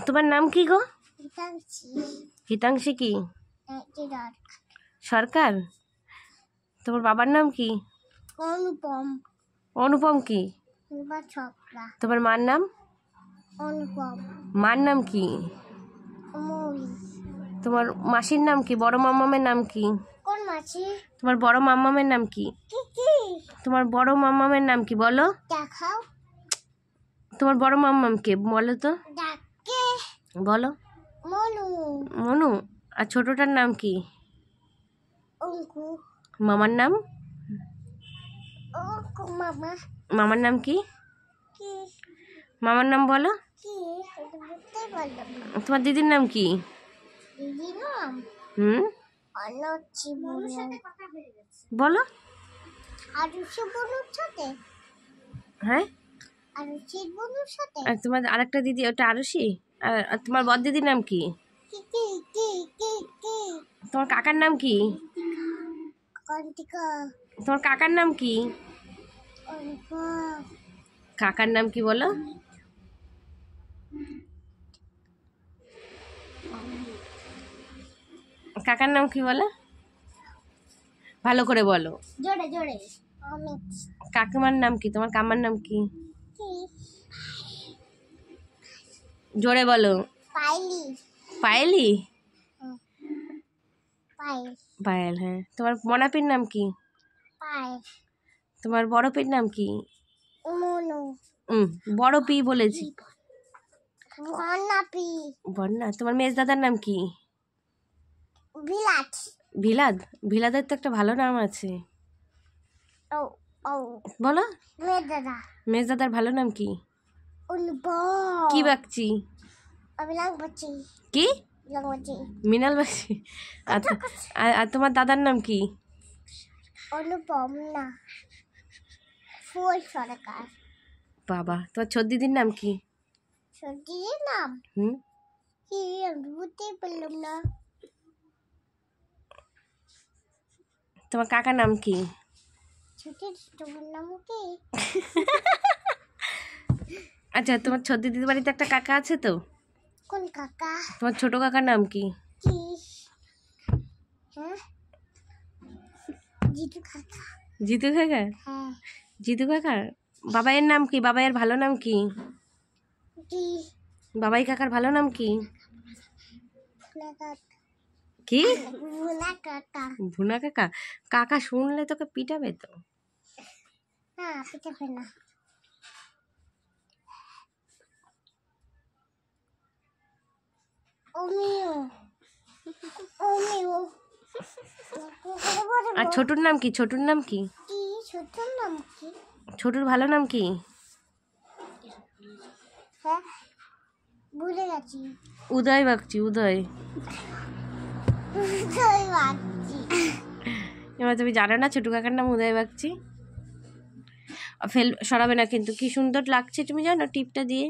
তোমার নাম কি গো? হিতাংশী কি সরকার? তোমার বাবার নাম কি? অনুপম। অনুপম কি? তোমার মার নাম? অনুপম। মার নাম কি? তোমার মাসির নাম কি? বড় মাম্মামের নাম কি? কোন মাসি? তোমার বড় মাম্মামের নাম কি? তোমার বড় মাম্মামের নাম কি বলো? দেখাও। তোমার বড় মাম্মাম কে বলো তো? ডাকে বলো। মনু। মনু। আর ছোটটার নাম কি? অঙ্কু। মামার নাম? অঙ্কু মামা। মামার নাম কি? কি? মামার নাম বলো। কি? এটা বলতে পারলাম না। তোমার দিদির নাম কি? দিদির নাম? অনচি বনুর সাথে কথা হয়ে গেছে। বলো। আরুষি বনুর সাথে। হ্যাঁ? আরুষি বনুর সাথে। আর তোমার আরেকটা দিদি ওটা আরুষি? আর তোমার বড় দিদির নাম কি? কি কি কি কি কি? তোমার কাকার নাম কি? কন্টিকা। তোমার কাকার নাম কি? অনুপম। কাকার নাম কি বলো? কাকার নাম কি বলো? ভালো করে বলো। জোরে জোরে। অমিত। কাকিমার নাম কি? তোমার কামার নাম কি? কি? জোরে বলো। পাইলি। পায়েলি? পায়েল। পায়েল, হ্যাঁ। তোমার মনাপির নাম কি? পায়েল। তোমার বড় পির নাম কি? মনু। বড় পি বলেছি। বন্নাপি। বন্যা। তোমার মেজ দাদার নাম কি? বিলাত। ভিলাদ? ভিলাদের তো একটা ভালো নাম আছে। ও ও বলো। মেদাদা। মেজ দাদার ভালো নাম কি? অনুপম। কি বাকচি? আমি লাগবাচ্ছি। কি? লাগবাচ্ছি। মিনাল বাকচি। আর তোমার দাদার নাম কি? অনুপম না, ফুল সরকার। বাবা। তোমার ছোট দিদির নাম কি? সর্দির নাম? কি আমি বুঝতে পারলাম না। তোমার কাকার নাম কি? ছোটের তোমার নাম কি? আচ্ছা, তোমার ছোট দিদির বাড়িতে একটা কাকা আছে তো? কোন কাকা? তোমার ছোট কাকার নাম কি? কি? হ্যাঁ, জিতু কাকা। জিতু কাকা? হ্যাঁ। জিতু কাকা। বাবাইয়ের নাম কি? বাবাইয়ের ভালো নাম কি? কি? বাবাই কাকার ভালো নাম কি? ভুনা কাকা। কি? ভুনা কাকা। ভুনা কাকা? কাকা শুনলে তোকে পিটাবে তো। না, পিটাবে না। ওমিও ওমিও। আর ছোটুর নাম কি? ছোটুর নাম কি? কি? ছোটুর নাম কি? ছোটুর ভালো নাম কি? হ্যাঁ, ভুলে গেছি। উদয় বাগচি। উদয়। উদয় বাগচি। এবার তুমি জানো না ছোটু কাকার নাম উদয় বাগচি? সরাবে না কিন্তু, কি সুন্দর লাগছে তুমি জানো টিপটা দিয়ে।